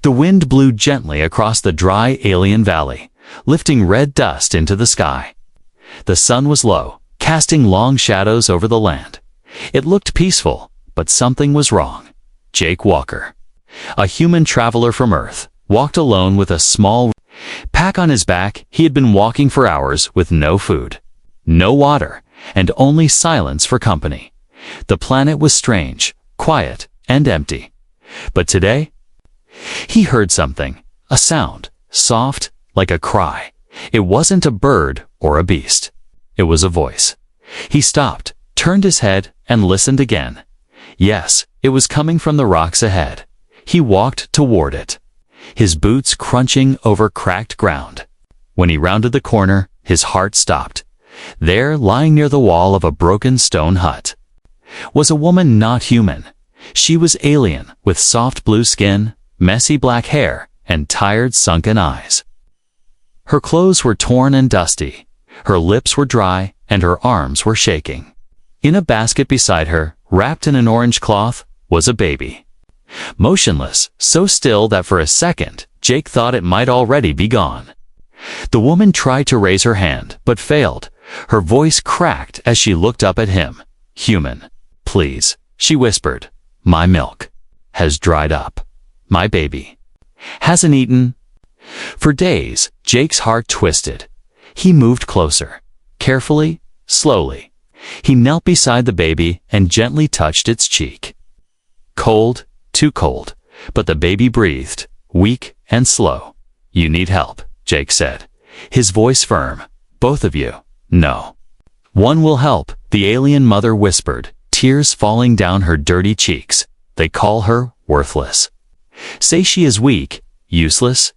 The wind blew gently across the dry alien valley, lifting red dust into the sky. The sun was low, casting long shadows over the land. It looked peaceful, but something was wrong. Jake Walker, a human traveler from Earth, walked alone with a small pack on his back. He had been walking for hours with no food, no water, and only silence for company. The planet was strange, quiet, and empty. But today, he heard something, a sound, soft, like a cry. It wasn't a bird or a beast. It was a voice. He stopped, turned his head, and listened again. Yes, it was coming from the rocks ahead. He walked toward it, his boots crunching over cracked ground. When he rounded the corner, his heart stopped. There, lying near the wall of a broken stone hut, was a woman not human. She was alien, with soft blue skin, messy black hair, and tired, sunken eyes. Her clothes were torn and dusty. Her lips were dry, and her arms were shaking. In a basket beside her, wrapped in an orange cloth, was a baby. Motionless, so still that for a second, Jake thought it might already be gone. The woman tried to raise her hand, but failed. Her voice cracked as she looked up at him. "Human, please," she whispered. "My milk has dried up. My baby hasn't eaten." For days, Jake's heart twisted. He moved closer, carefully, slowly. He knelt beside the baby and gently touched its cheek. Cold, too cold, but the baby breathed, weak and slow. "You need help," Jake said, his voice firm. "Both of you." "No. One will help," the alien mother whispered, tears falling down her dirty cheeks. "They call her worthless. Say she is weak, useless.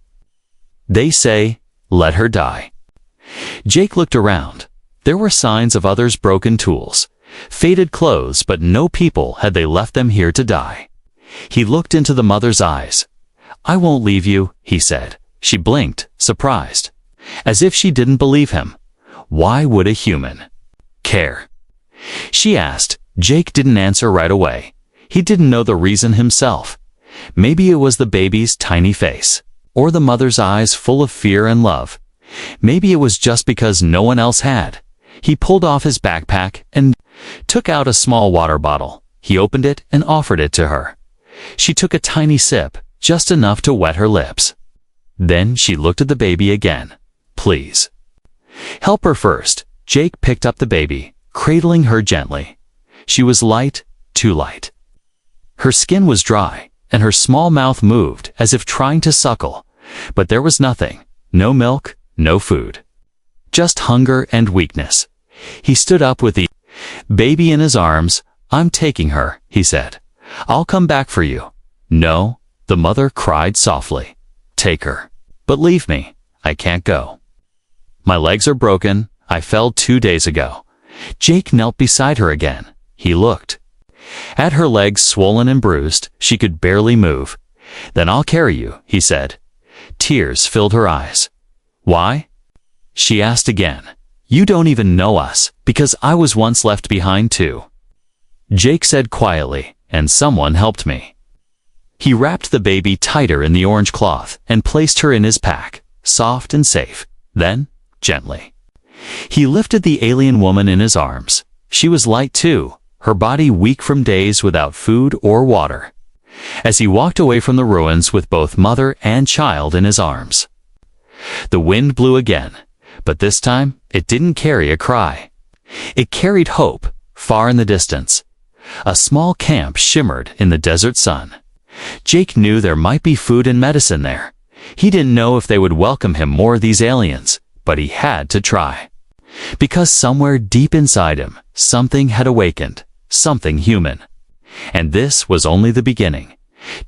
They say, let her die." Jake looked around. There were signs of others' broken tools, faded clothes, but no people had they left them here to die. He looked into the mother's eyes. "I won't leave you," he said. She blinked, surprised, as if she didn't believe him. Why would a human care? She asked. Jake didn't answer right away. He didn't know the reason himself. Maybe it was the baby's tiny face, or the mother's eyes full of fear and love. Maybe it was just because no one else had. He pulled off his backpack and took out a small water bottle. He opened it and offered it to her. She took a tiny sip, just enough to wet her lips. Then she looked at the baby again. "Please help her first." Jake picked up the baby, cradling her gently. She was light, too light. Her skin was dry, and her small mouth moved as if trying to suckle. But there was nothing, no milk, no food. Just hunger and weakness. He stood up with the baby in his arms. "I'm taking her," he said. "I'll come back for you." "No," the mother cried softly. "Take her. But leave me. I can't go. My legs are broken. I fell 2 days ago." Jake knelt beside her again. He looked at her legs, swollen and bruised. She could barely move. "Then I'll carry you," he said. Tears filled her eyes. "Why?" she asked again. "You don't even know us, because I was once left behind too." Jake said quietly, "And someone helped me." He wrapped the baby tighter in the orange cloth and placed her in his pack, soft and safe. Then, gently, he lifted the alien woman in his arms. She was light too, her body weak from days without food or water. As he walked away from the ruins with both mother and child in his arms, the wind blew again, but this time it didn't carry a cry. It carried hope, far in the distance. A small camp shimmered in the desert sun. Jake knew there might be food and medicine there. He didn't know if they would welcome him more, these aliens, but he had to try. Because somewhere deep inside him, something had awakened, something human. And this was only the beginning.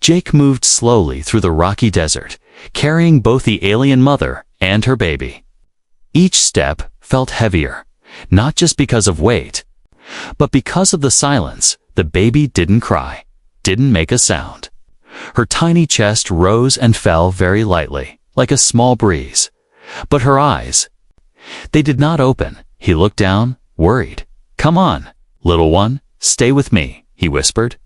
Jake moved slowly through the rocky desert, carrying both the alien mother and her baby. Each step felt heavier, not just because of weight, but because of the silence. The baby didn't cry, didn't make a sound. Her tiny chest rose and fell very lightly, like a small breeze. But her eyes, they did not open. He looked down, worried. "Come on, little one, stay with me," he whispered.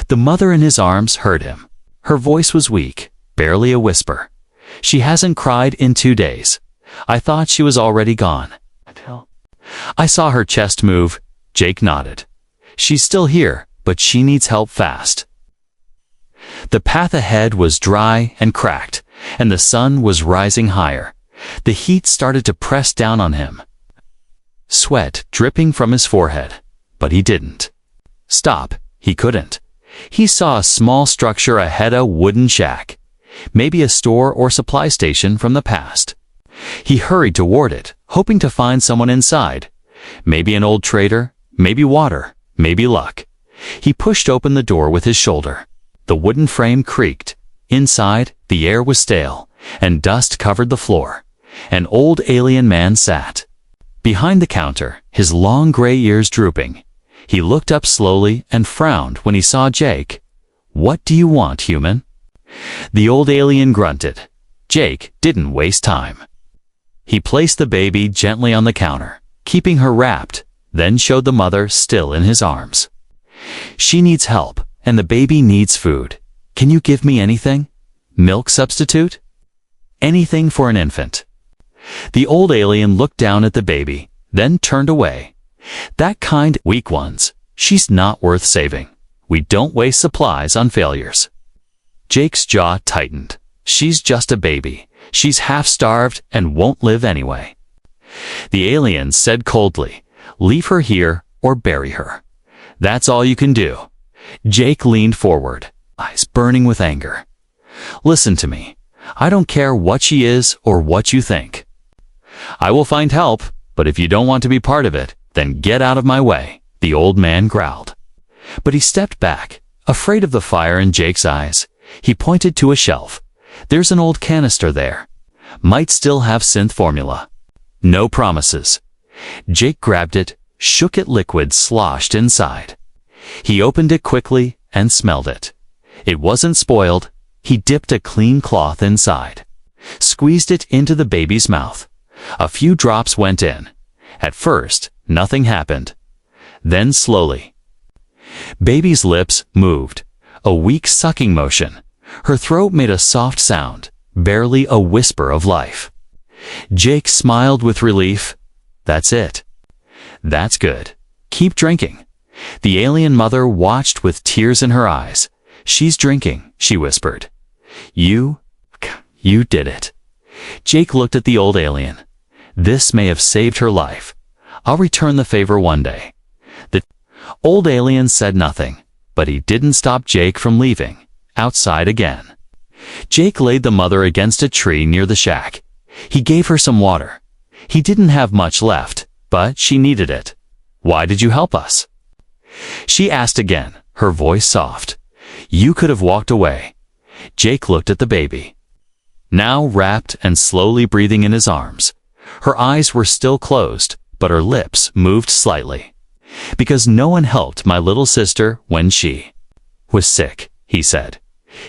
The mother in his arms heard him. Her voice was weak. barely a whisper. She hasn't cried in 2 days. I thought she was already gone. I saw her chest move. Jake nodded. She's still here, but she needs help fast. The path ahead was dry and cracked, and the sun was rising higher. The heat started to press down on him. Sweat dripping from his forehead, but he didn't stop. He couldn't. He saw a small structure ahead, a wooden shack, maybe a store or supply station from the past. He hurried toward it, hoping to find someone inside. Maybe an old trader, maybe water, maybe luck. He pushed open the door with his shoulder. The wooden frame creaked. Inside, the air was stale, and dust covered the floor. An old alien man sat behind the counter, his long gray ears drooping. He looked up slowly and frowned when he saw Jake. "What do you want, human?" The old alien grunted. Jake didn't waste time. He placed the baby gently on the counter, keeping her wrapped, then showed the mother still in his arms. "She needs help, and the baby needs food. Can you give me anything? Milk substitute? Anything for an infant." The old alien looked down at the baby, then turned away. "That kind, weak ones. She's not worth saving. We don't waste supplies on failures." Jake's jaw tightened. "She's just a baby. She's half-starved and won't live anyway." The alien said coldly, "Leave her here or bury her. That's all you can do." Jake leaned forward, eyes burning with anger. "Listen to me. I don't care what she is or what you think. I will find help, but if you don't want to be part of it, then get out of my way," the old man growled. But he stepped back, afraid of the fire in Jake's eyes. He pointed to a shelf. "There's an old canister there. Might still have synth formula. No promises." Jake grabbed it, shook it. Liquid sloshed inside. He opened it quickly and smelled it. It wasn't spoiled. He dipped a clean cloth inside, squeezed it into the baby's mouth. A few drops went in. At first, nothing happened. Then slowly, baby's lips moved, a weak sucking motion. Her throat made a soft sound, barely a whisper of life. Jake smiled with relief. "That's it. That's good. Keep drinking." The alien mother watched with tears in her eyes. "She's drinking," she whispered. You did it." Jake looked at the old alien. "This may have saved her life. I'll return the favor one day." The old alien said nothing, but he didn't stop Jake from leaving. Outside again, Jake laid the mother against a tree near the shack. He gave her some water. He didn't have much left, but she needed it. "Why did you help us?" she asked again, her voice soft. "You could have walked away." Jake looked at the baby, now wrapped and slowly breathing in his arms. Her eyes were still closed, but her lips moved slightly. "Because no one helped my little sister when she was sick," he said,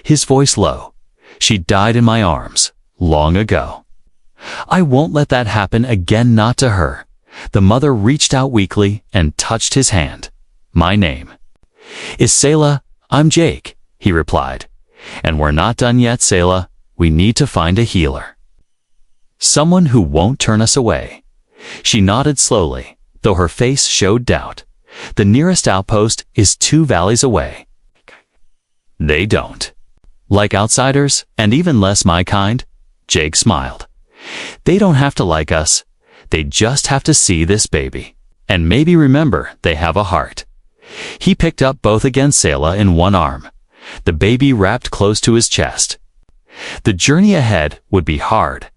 his voice low. "She died in my arms, long ago. I won't let that happen again, not to her." The mother reached out weakly and touched his hand. "My name is Selah. I'm Jake," he replied. "And we're not done yet, Selah. We need to find a healer. Someone who won't turn us away." She nodded slowly, though her face showed doubt. "The nearest outpost is 2 valleys away. They don't like outsiders, and even less my kind." Jake smiled. "They don't have to like us. They just have to see this baby, and maybe remember they have a heart." He picked up both against Selah in one arm, the baby wrapped close to his chest. The journey ahead would be hard.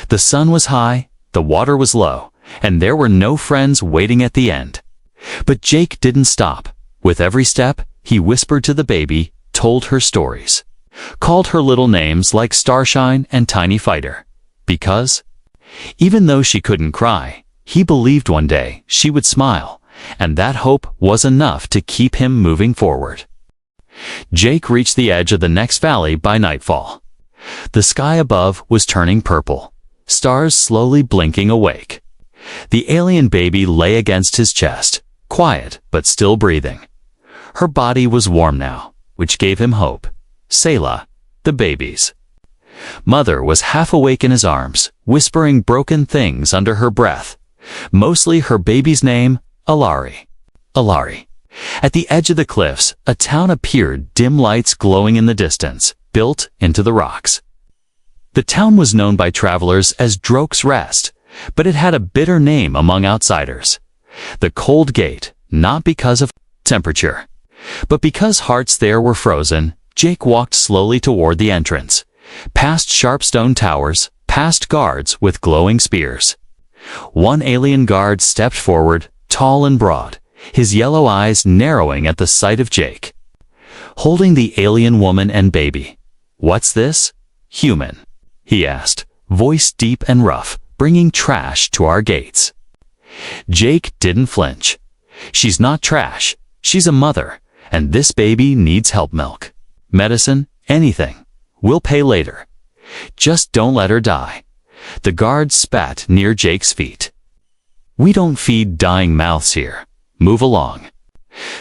The sun was high, the water was low, and there were no friends waiting at the end. But Jake didn't stop. With every step, he whispered to the baby, told her stories, called her little names like Starshine and Tiny Fighter. Because, even though she couldn't cry, he believed one day she would smile, and that hope was enough to keep him moving forward. Jake reached the edge of the next valley by nightfall. The sky above was turning purple, stars slowly blinking awake. The alien baby lay against his chest, quiet but still breathing. Her body was warm now, which gave him hope. "Selah, the babies. Mother was half awake in his arms, whispering broken things under her breath. Mostly her baby's name, Alari. Alari. At the edge of the cliffs, a town appeared, dim lights glowing in the distance, built into the rocks. The town was known by travelers as Droke's Rest, but it had a bitter name among outsiders. The Cold Gate, not because of temperature, but because hearts there were frozen. Jake walked slowly toward the entrance, past sharp stone towers, past guards with glowing spears. One alien guard stepped forward, tall and broad, his yellow eyes narrowing at the sight of Jake. Holding the alien woman and baby. "What's this? Human?" he asked, voice deep and rough, bringing trash to our gates. Jake didn't flinch. "She's not trash. She's a mother, and this baby needs help milk. Medicine, anything. We'll pay later. Just don't let her die." The guard spat near Jake's feet. "We don't feed dying mouths here. Move along."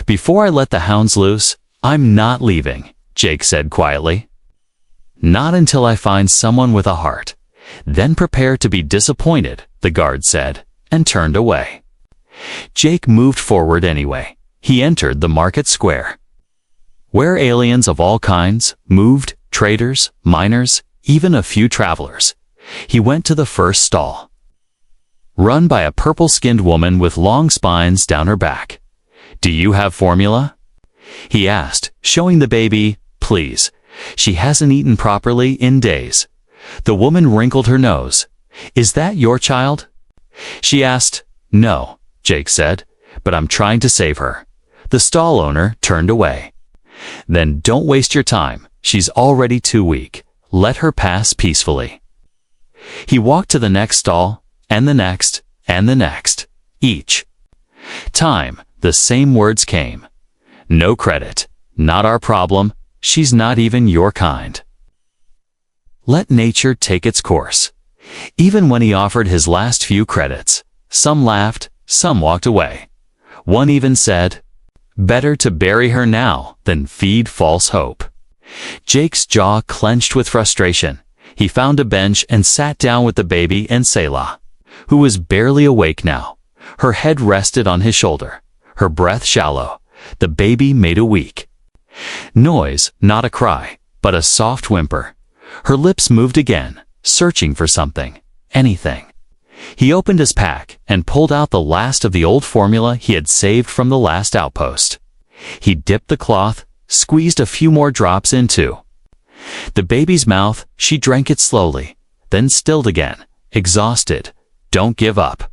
"Before I let the hounds loose, I'm not leaving," Jake said quietly. "Not until I find someone with a heart. Then prepare to be disappointed," the guard said, and turned away. Jake moved forward anyway. He entered the market square, where aliens of all kinds moved, traders, miners, even a few travelers. He went to the first stall, run by a purple-skinned woman with long spines down her back. "Do you have formula?" he asked, showing the baby. "Please. She hasn't eaten properly in days." The woman wrinkled her nose. "Is that your child?" she asked. "No," Jake said, "but I'm trying to save her." The stall owner turned away. "Then don't waste your time. She's already too weak. Let her pass peacefully." He walked to the next stall, and the next, and the next. Each time, the same words came. "No credit. Not our problem. She's not even your kind. Let nature take its course." Even when he offered his last few credits, some laughed, some walked away. One even said, "Better to bury her now than feed false hope." Jake's jaw clenched with frustration. He found a bench and sat down with the baby and Selah, who was barely awake now. Her head rested on his shoulder, her breath shallow. The baby made a weak noise, not a cry, but a soft whimper. Her lips moved again, searching for something, anything. He opened his pack and pulled out the last of the old formula he had saved from the last outpost. He dipped the cloth, squeezed a few more drops into the baby's mouth. She drank it slowly, then stilled again, exhausted. "Don't give up,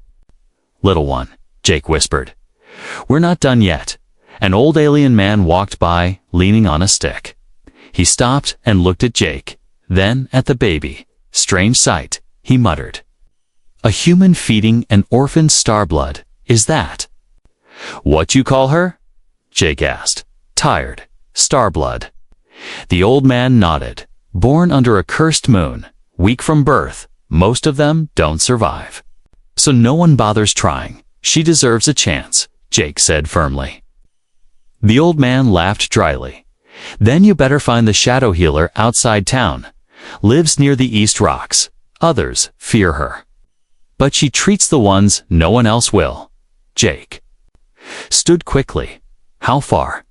little one," Jake whispered. "We're not done yet." An old alien man walked by, leaning on a stick. He stopped and looked at Jake, then at the baby. "Strange sight," he muttered. "A human feeding an orphan starblood, is that what you call her?" Jake asked. "Tired. Starblood." The old man nodded. "Born under a cursed moon, weak from birth, most of them don't survive. So no one bothers trying. She deserves a chance," Jake said firmly. The old man laughed dryly. "Then you better find the shadow healer outside town. Lives near the East Rocks. Others fear her, but she treats the ones no one else will." Jake stood quickly. "How far?"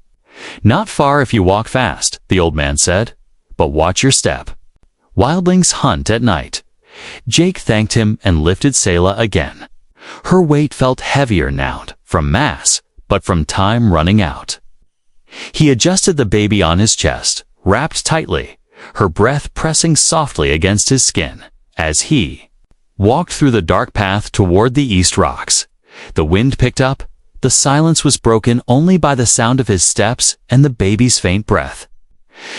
"Not far if you walk fast," the old man said, "but watch your step. Wildlings hunt at night." Jake thanked him and lifted Selah again. Her weight felt heavier now, from mass, but from time running out. He adjusted the baby on his chest, wrapped tightly, her breath pressing softly against his skin, as he walked through the dark path toward the East Rocks. The wind picked up. The silence was broken only by the sound of his steps and the baby's faint breath.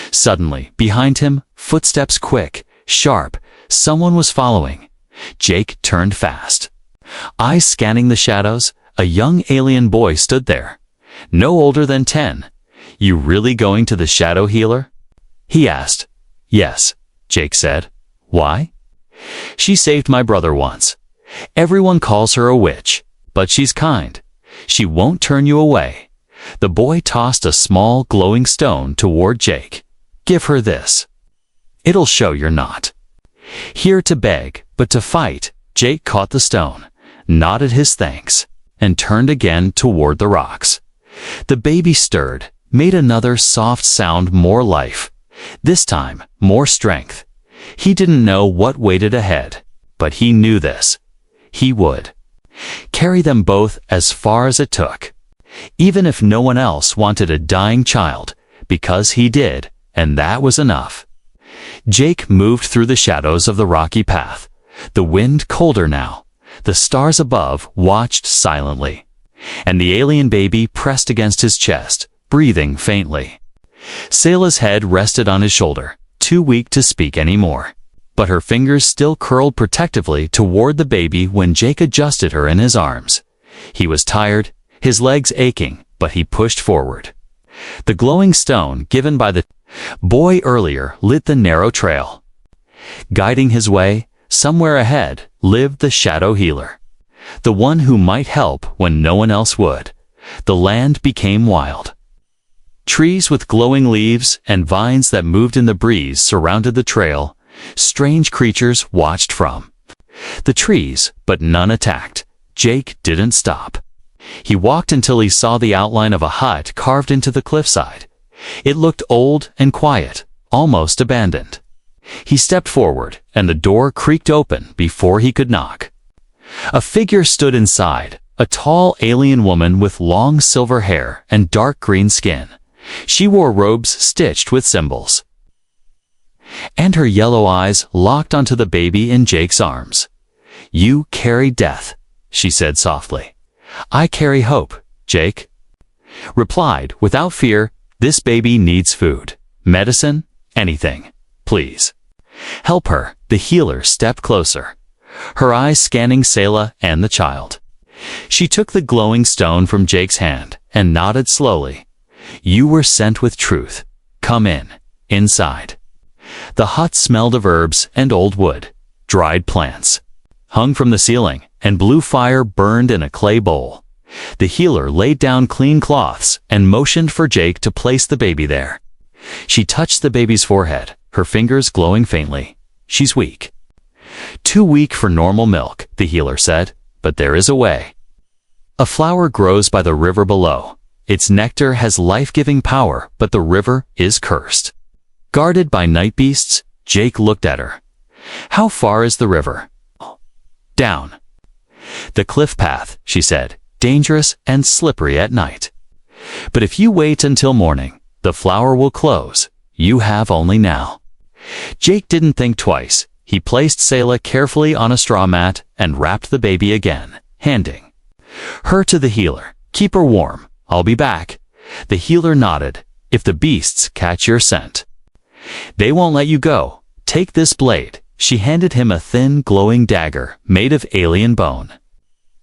Suddenly, behind him, footsteps quick, sharp. Someone was following. Jake turned fast. Eyes scanning the shadows, a young alien boy stood there, no older than 10. "You really going to the shadow healer?" he asked. "Yes," Jake said. "Why?" "She saved my brother once. Everyone calls her a witch, but she's kind. She won't turn you away." The boy tossed a small, glowing stone toward Jake. "Give her this." It'll show you're not here to beg, but to fight. Jake caught the stone, nodded his thanks, and turned again toward the rocks. The baby stirred, made another soft sound, more life. This time, more strength. He didn't know what waited ahead, but he knew this. He would carry them both as far as it took, even if no one else wanted a dying child, because he did, and that was enough. Jake moved through the shadows of the rocky path, the wind colder now. The stars above watched silently, and the alien baby pressed against his chest, breathing faintly. Sayla's head rested on his shoulder, too weak to speak anymore, but her fingers still curled protectively toward the baby when Jake adjusted her in his arms. He was tired, his legs aching, but he pushed forward. The glowing stone given by the boy earlier lit the narrow trail. Guiding his way, somewhere ahead, lived the shadow healer, the one who might help when no one else would. The land became wild. Trees with glowing leaves and vines that moved in the breeze surrounded the trail. Strange creatures watched from the trees, but none attacked. Jake didn't stop. He walked until he saw the outline of a hut carved into the cliffside. It looked old and quiet, almost abandoned. He stepped forward, and the door creaked open before he could knock. A figure stood inside, a tall alien woman with long silver hair and dark green skin. She wore robes stitched with symbols, and her yellow eyes locked onto the baby in Jake's arms. "You carry death," she said softly. "I carry hope," Jake replied without fear. "This baby needs food, medicine, anything. Please help her." The healer stepped closer, her eyes scanning Sayla and the child. She took the glowing stone from Jake's hand and nodded slowly. "You were sent with truth. Come in, inside." The hut smelled of herbs and old wood. Dried plants hung from the ceiling, and blue fire burned in a clay bowl. The healer laid down clean cloths and motioned for Jake to place the baby there. She touched the baby's forehead, her fingers glowing faintly. "She's weak." "Too weak for normal milk," the healer said, "but there is a way. A flower grows by the river below. Its nectar has life-giving power, but the river is cursed, guarded by night beasts." Jake looked at her. "How far is the river?" "Down the cliff path," she said. "Dangerous and slippery at night. But if you wait until morning, the flower will close. You have only now." Jake didn't think twice. He placed Sayla carefully on a straw mat and wrapped the baby again, handing her to the healer. "Keep her warm. I'll be back." The healer nodded. "If the beasts catch your scent, they won't let you go. Take this blade." She handed him a thin, glowing dagger made of alien bone.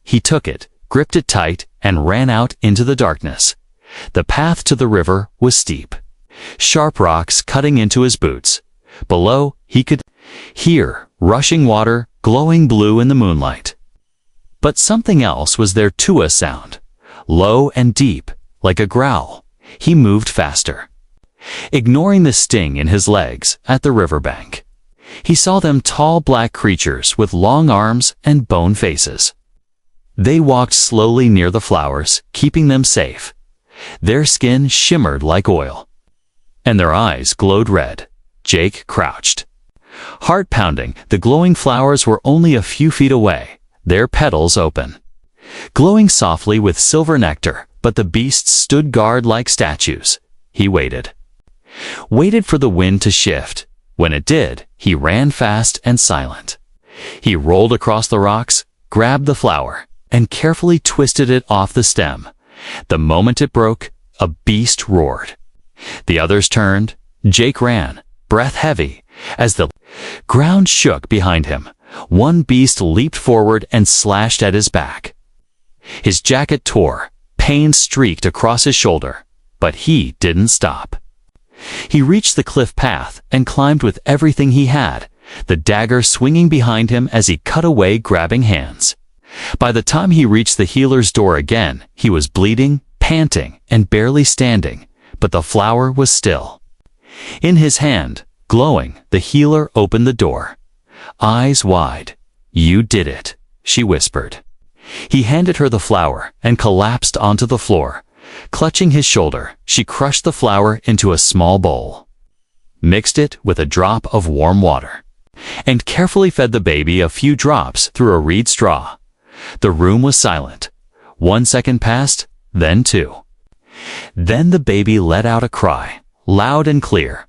He took it, gripped it tight, and ran out into the darkness. The path to the river was steep, sharp rocks cutting into his boots. Below, he could hear rushing water, glowing blue in the moonlight. But something else was there too, a sound, low and deep, like a growl. He moved faster, ignoring the sting in his legs. At the riverbank, he saw them, tall black creatures with long arms and bone faces. They walked slowly near the flowers, keeping them safe. Their skin shimmered like oil, and their eyes glowed red. Jake crouched, heart pounding. The glowing flowers were only a few feet away, their petals open, glowing softly with silver nectar, but the beasts stood guard like statues. He waited for the wind to shift. When it did, he ran fast and silent. He rolled across the rocks, grabbed the flower, and carefully twisted it off the stem. The moment it broke, a beast roared. The others turned. Jake ran, breath heavy, as the ground shook behind him. One beast leaped forward and slashed at his back. His jacket tore, pain streaked across his shoulder, but he didn't stop. He reached the cliff path and climbed with everything he had, the dagger swinging behind him as he cut away, grabbing hands. By the time he reached the healer's door again, he was bleeding, panting, and barely standing, but the flower was still in his hand, Glowing, the healer opened the door. Eyes wide. "You did it," she whispered. He handed her the flower and collapsed onto the floor. Clutching his shoulder, she crushed the flower into a small bowl, mixed it with a drop of warm water, and carefully fed the baby a few drops through a reed straw. The room was silent. 1 second passed, then 2. Then the baby let out a cry, loud and clear,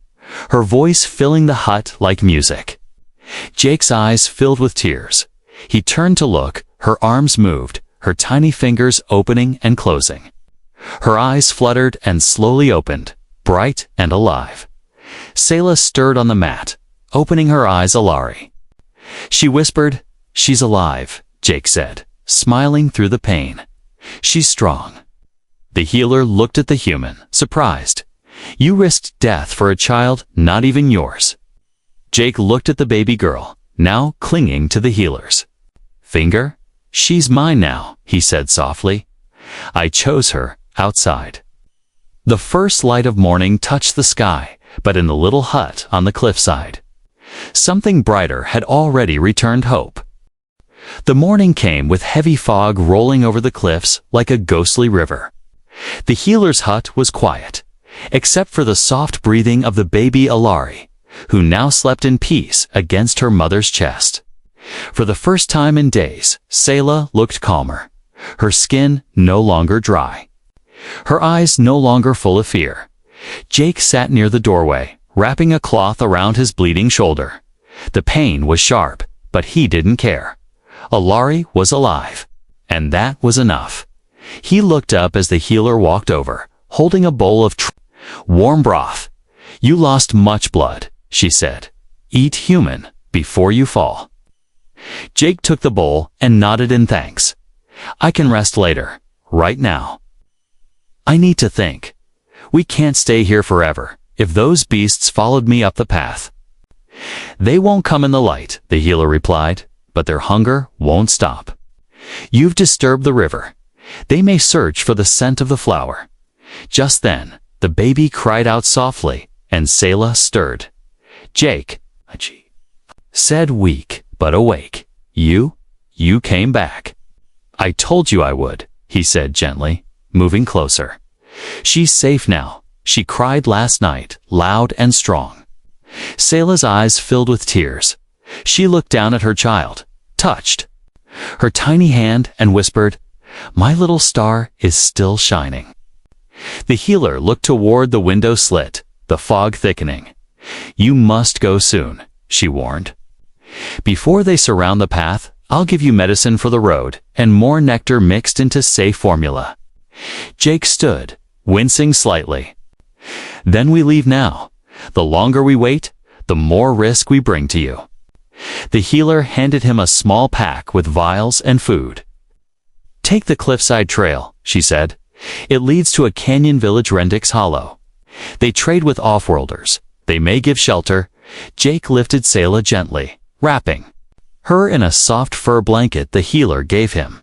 her voice filling the hut like music. Jake's eyes filled with tears. He turned to look, her arms moved, her tiny fingers opening and closing. Her eyes fluttered and slowly opened, bright and alive. Selah stirred on the mat, opening her eyes Alari. She whispered, "She's alive," Jake said, smiling through the pain. "She's strong." The healer looked at the human, surprised. "You risked death for a child not even yours." Jake looked at the baby girl, now clinging to the healer's finger. "She's mine now," he said softly. "I chose her outside." The first light of morning touched the sky, but in the little hut on the cliffside. Something brighter had already returned hope. The morning came with heavy fog rolling over the cliffs like a ghostly river. The healer's hut was quiet, except for the soft breathing of the baby Alari, who now slept in peace against her mother's chest. For the first time in days, Selah looked calmer, her skin no longer dry, her eyes no longer full of fear. Jake sat near the doorway, wrapping a cloth around his bleeding shoulder. The pain was sharp, but he didn't care. Alari was alive, and that was enough. He looked up as the healer walked over, holding a bowl of warm broth. "You lost much blood," she said. "Eat human before you fall." Jake took the bowl and nodded in thanks. "I can rest later. Right now, I need to think. We can't stay here forever if those beasts followed me up the path." "They won't come in the light," the healer replied, "but their hunger won't stop. You've disturbed the river. They may search for the scent of the flower." Just then, the baby cried out softly, and Selah stirred. "Jake," said, weak but awake, You came back." "I told you I would," he said gently, moving closer. "She's safe now. She cried last night, loud and strong." Selah's eyes filled with tears. She looked down at her child, touched her tiny hand, and whispered, "My little star is still shining." The healer looked toward the window slit, the fog thickening. "You must go soon," she warned. "Before they surround the path, I'll give you medicine for the road and more nectar mixed into safe formula." Jake stood, wincing slightly. "Then we leave now. The longer we wait, the more risk we bring to you." The healer handed him a small pack with vials and food. "Take the cliffside trail," she said. "It leads to a canyon village Rendix Hollow. They trade with offworlders. They may give shelter." Jake lifted Selah gently, wrapping her in a soft fur blanket the healer gave him.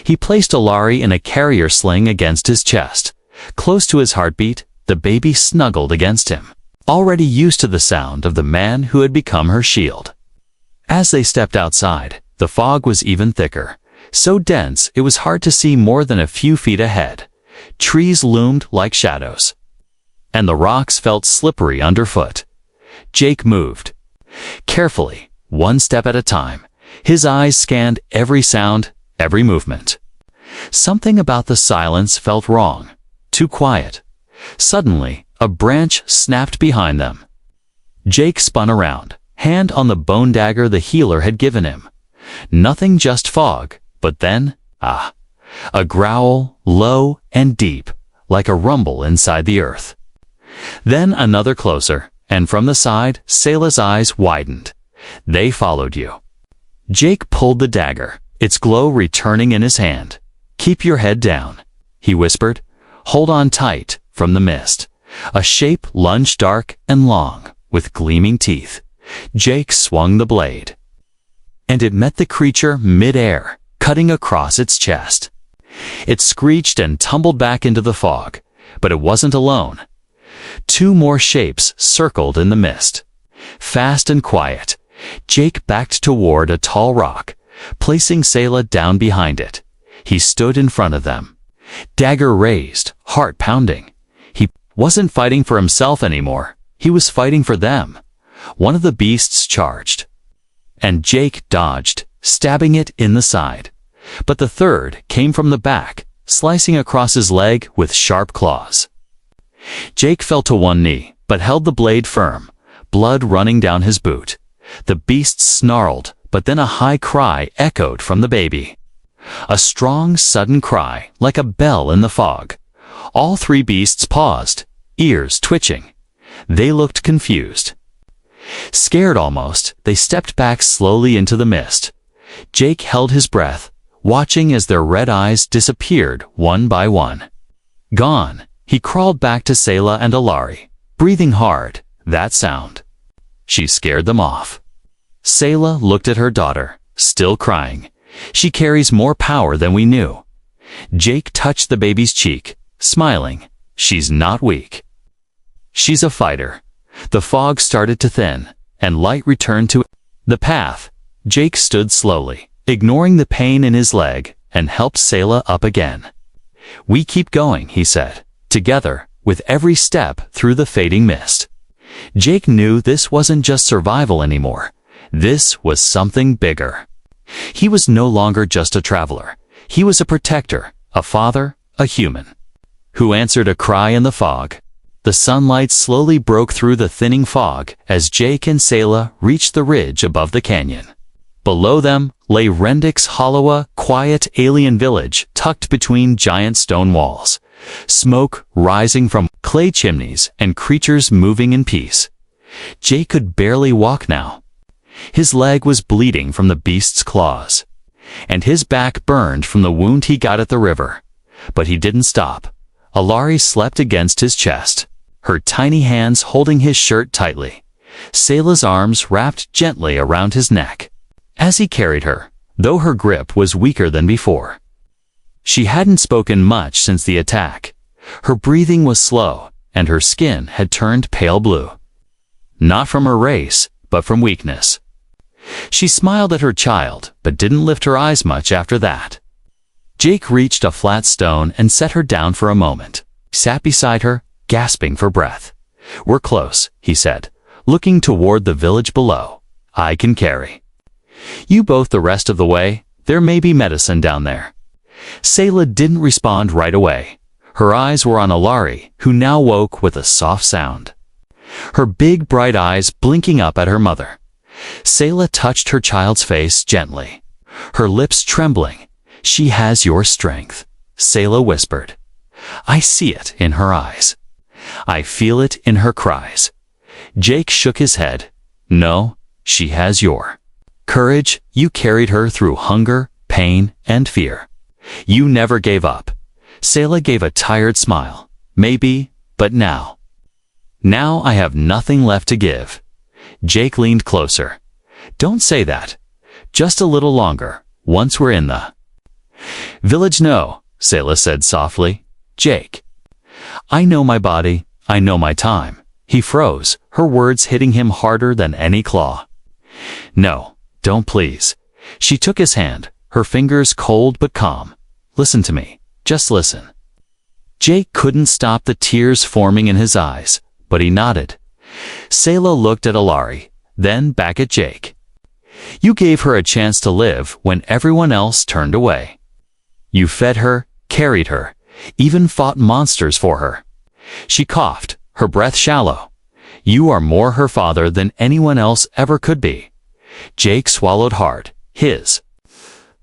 He placed Alari in a carrier sling against his chest. Close to his heartbeat, the baby snuggled against him, already used to the sound of the man who had become her shield. As they stepped outside, the fog was even thicker, so dense it was hard to see more than a few feet ahead. Trees loomed like shadows, and the rocks felt slippery underfoot. Jake moved carefully, one step at a time. His eyes scanned every sound, every movement. Something about the silence felt wrong, too quiet. Suddenly, a branch snapped behind them. Jake spun around, hand on the bone dagger the healer had given him. Nothing, just fog, but then, a growl, low and deep, like a rumble inside the earth. Then another closer, and from the side, Selah's eyes widened. "They followed you." Jake pulled the dagger, its glow returning in his hand. "Keep your head down," he whispered. "Hold on tight." From the mist, a shape lunged, dark and long, with gleaming teeth. Jake swung the blade, and it met the creature mid-air, cutting across its chest. It screeched and tumbled back into the fog, but it wasn't alone. Two more shapes circled in the mist. Fast and quiet, Jake backed toward a tall rock, placing Selah down behind it. He stood in front of them, dagger raised, heart pounding. He wasn't fighting for himself anymore. He was fighting for them. One of the beasts charged, and Jake dodged, stabbing it in the side. But the third came from the back, slicing across his leg with sharp claws. Jake fell to one knee, but held the blade firm, blood running down his boot. The beast snarled, but then a high cry echoed from the baby. A strong, sudden cry, like a bell in the fog. All three beasts paused, ears twitching. They looked confused. Scared almost, they stepped back slowly into the mist. Jake held his breath, watching as their red eyes disappeared one by one. Gone, he crawled back to Selah and Alari, breathing hard. That sound. She scared them off. Selah looked at her daughter, still crying. She carries more power than we knew. Jake touched the baby's cheek, smiling. She's not weak. She's a fighter. The fog started to thin, and light returned to the path. Jake stood slowly, ignoring the pain in his leg, and helped Selah up again. We keep going, he said, together, with every step through the fading mist. Jake knew this wasn't just survival anymore. This was something bigger. He was no longer just a traveler. He was a protector, a father, a human, who answered a cry in the fog. The sunlight slowly broke through the thinning fog as Jake and Selah reached the ridge above the canyon. Below them lay Rendik's hollow, quiet alien village tucked between giant stone walls. Smoke rising from clay chimneys and creatures moving in peace. Jake could barely walk now. His leg was bleeding from the beast's claws, and his back burned from the wound he got at the river. But he didn't stop. Alari slept against his chest, her tiny hands holding his shirt tightly. Selah's arms wrapped gently around his neck as he carried her, though her grip was weaker than before. She hadn't spoken much since the attack. Her breathing was slow, and her skin had turned pale blue. Not from her race, but from weakness. She smiled at her child, but didn't lift her eyes much after that. Jake reached a flat stone and set her down for a moment. He sat beside her, gasping for breath. "We're close," he said, looking toward the village below. "I can carry you both the rest of the way. There may be medicine down there." Selah didn't respond right away. Her eyes were on Alari, who now woke with a soft sound, her big bright eyes blinking up at her mother. Selah touched her child's face gently, her lips trembling. "She has your strength," Selah whispered. "I see it in her eyes. I feel it in her cries." Jake shook his head. "No, she has your courage. You carried her through hunger, pain, and fear. You never gave up." Selah gave a tired smile. "Maybe, but now I have nothing left to give." Jake leaned closer. "Don't say that. Just a little longer, once we're in the village." "No," Selah said softly. "Jake, I know my body, I know my time." He froze, her words hitting him harder than any claw. "No, don't please." She took his hand, her fingers cold but calm. "Listen to me. Just listen." Jake couldn't stop the tears forming in his eyes, but he nodded. Selah looked at Alari, then back at Jake. "You gave her a chance to live when everyone else turned away. You fed her, carried her, even fought monsters for her." She coughed, her breath shallow. "You are more her father than anyone else ever could be." Jake swallowed hard, his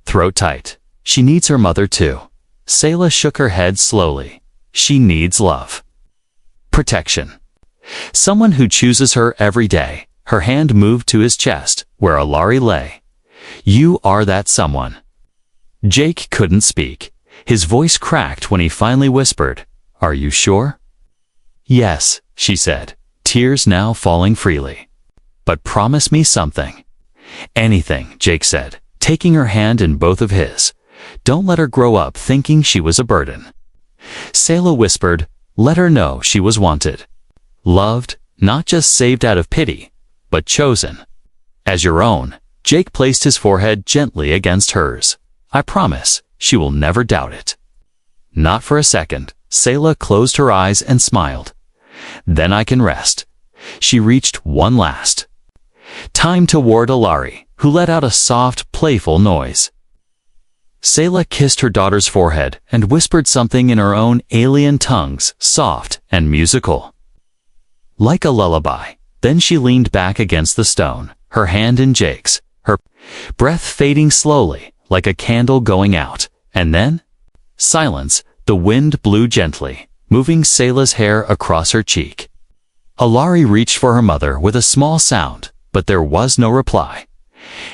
throat tight. "She needs her mother too." Selah shook her head slowly. "She needs love. Protection. Someone who chooses her every day." Her hand moved to his chest, where Alari lay. "You are that someone." Jake couldn't speak. His voice cracked when he finally whispered, "Are you sure?" "Yes," she said, tears now falling freely. "But promise me something." "Anything," Jake said, taking her hand in both of his. "Don't let her grow up thinking she was a burden." Selah whispered, "Let her know she was wanted. Loved, not just saved out of pity, but chosen. As your own, Jake placed his forehead gently against hers. I promise, she will never doubt it. Not for a second, Selah closed her eyes and smiled. Then I can rest. She reached one last time toward Alari, who let out a soft, playful noise. Selah kissed her daughter's forehead and whispered something in her own alien tongues, soft and musical, like a lullaby. Then she leaned back against the stone, her hand in Jake's, her breath fading slowly, like a candle going out. And then, silence. The wind blew gently, moving Selah's hair across her cheek. Alari reached for her mother with a small sound, but there was no reply.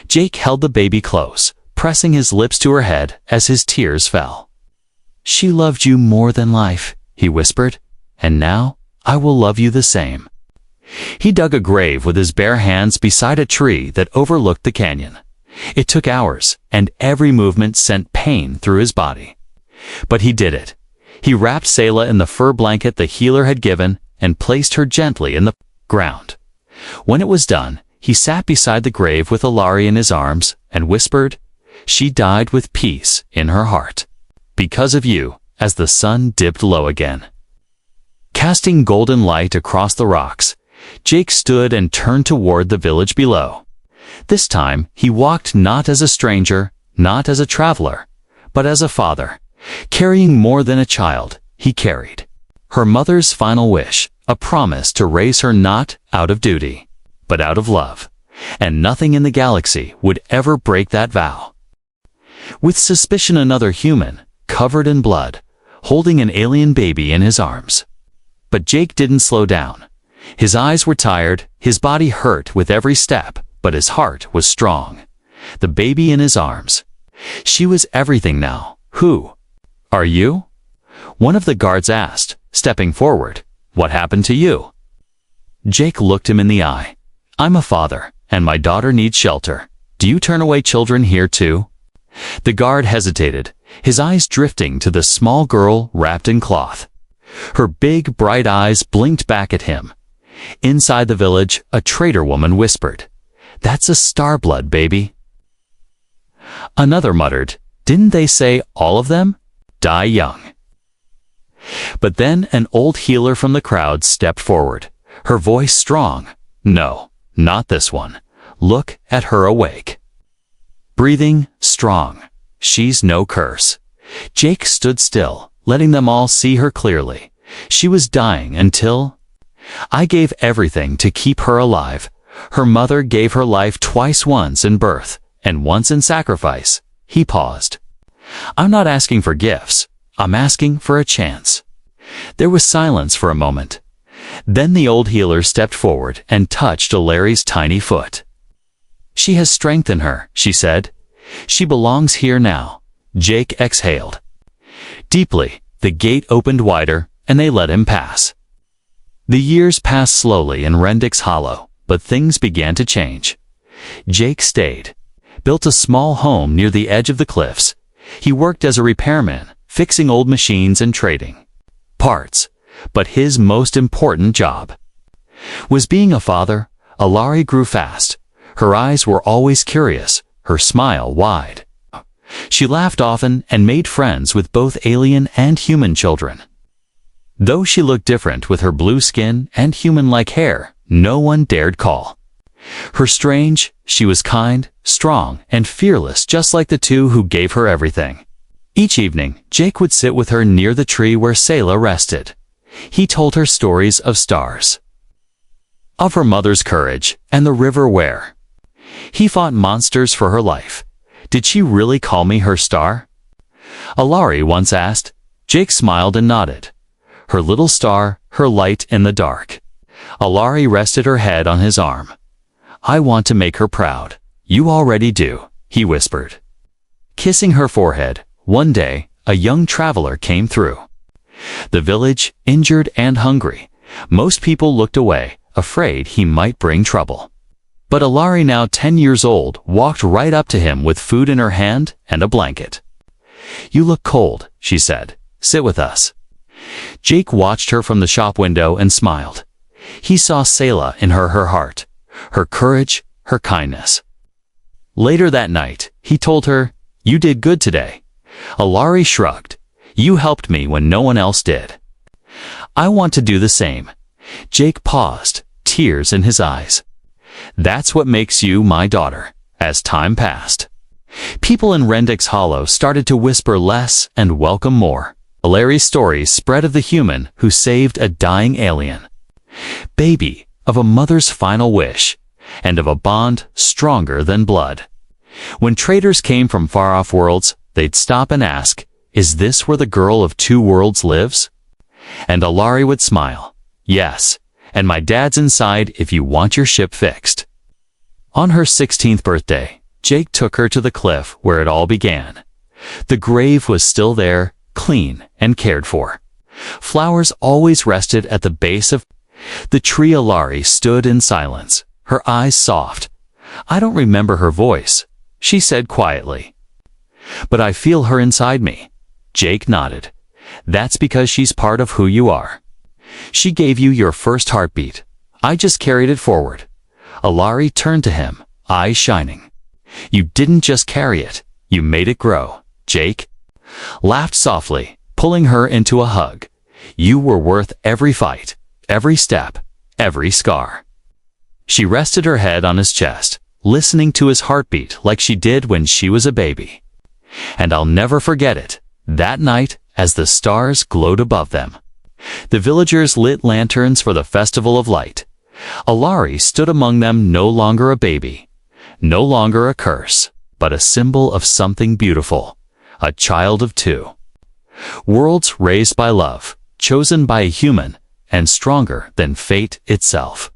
Jake held the baby close, pressing his lips to her head as his tears fell. "She loved you more than life," he whispered, "and now I will love you the same." He dug a grave with his bare hands beside a tree that overlooked the canyon. It took hours, and every movement sent pain through his body. But he did it. He wrapped Selah in the fur blanket the healer had given and placed her gently in the ground. When it was done, he sat beside the grave with Alari in his arms and whispered, "She died with peace in her heart. Because of you," as the sun dipped low again, casting golden light across the rocks, Jake stood and turned toward the village below. This time, he walked not as a stranger, not as a traveler, but as a father. Carrying more than a child, he carried her mother's final wish, a promise to raise her not out of duty, but out of love, and nothing in the galaxy would ever break that vow. With suspicion, another human, covered in blood, holding an alien baby in his arms. But Jake didn't slow down. His eyes were tired, his body hurt with every step, but his heart was strong. The baby in his arms. She was everything now. "Who are you?" one of the guards asked, stepping forward. "What happened to you?" Jake looked him in the eye. "I'm a father, and my daughter needs shelter. Do you turn away children here too?" The guard hesitated, his eyes drifting to the small girl wrapped in cloth. Her big, bright eyes blinked back at him. Inside the village, a trader woman whispered, "That's a Starblood baby." Another muttered, "Didn't they say all of them die young?" But then an old healer from the crowd stepped forward, her voice strong. "No, not this one. Look at her awake. Breathing, strong. She's no curse." Jake stood still, letting them all see her clearly. She was dying until I gave everything to keep her alive. Her mother gave her life twice, once in birth, and once in sacrifice. He paused. "I'm not asking for gifts. I'm asking for a chance." There was silence for a moment. Then the old healer stepped forward and touched Alari's tiny foot. "She has strength in her," she said. "She belongs here now." Jake exhaled deeply. The gate opened wider, and they let him pass. The years passed slowly in Rendik's Hollow, but things began to change. Jake stayed, built a small home near the edge of the cliffs. He worked as a repairman, fixing old machines and trading parts. But his most important job was being a father. Alari grew fast. Her eyes were always curious, her smile wide. She laughed often and made friends with both alien and human children. Though she looked different with her blue skin and human-like hair, no one dared call her strange. She was kind, strong, and fearless, just like the two who gave her everything. Each evening, Jake would sit with her near the tree where Selah rested. He told her stories of stars, of her mother's courage, and the river where he fought monsters for her life. "Did she really call me her star?" Alari once asked. Jake smiled and nodded. Her little star, her light in the dark. Alari rested her head on his arm. "I want to make her proud." "You already do," he whispered. Kissing her forehead, one day, a young traveler came through the village, injured and hungry. Most people looked away, afraid he might bring trouble. But Alari, now 10 years old, walked right up to him with food in her hand and a blanket. "You look cold," she said. "Sit with us." Jake watched her from the shop window and smiled. He saw Selah in her heart. her courage, her kindness. Later that night, he told her, "You did good today." Alari shrugged. "You helped me when no one else did." "I want to do the same." Jake paused, tears in his eyes. "That's what makes you my daughter." As time passed, people in Rendix Hollow started to whisper less and welcome more. Alari's stories spread of the human who saved a dying alien. Baby, of a mother's final wish, and of a bond stronger than blood. When traders came from far-off worlds, they'd stop and ask, "Is this where the girl of two worlds lives?" And Alari would smile, "Yes, and my dad's inside if you want your ship fixed." On her 16th birthday, Jake took her to the cliff where it all began. The grave was still there, clean and cared for. Flowers always rested at the base of the tree. Alari stood in silence, her eyes soft. "I don't remember her voice," she said quietly. "But I feel her inside me." Jake nodded. "That's because she's part of who you are. She gave you your first heartbeat. I just carried it forward." Alari turned to him, eyes shining. "You didn't just carry it, you made it grow." Jake laughed softly, pulling her into a hug. "You were worth every fight, every step, every scar." She rested her head on his chest, listening to his heartbeat like she did when she was a baby. And I'll never forget it, that night as the stars glowed above them. The villagers lit lanterns for the Festival of Light. Alari stood among them, no longer a baby, no longer a curse, but a symbol of something beautiful, a child of two. Worlds raised by love, chosen by a human, and stronger than fate itself.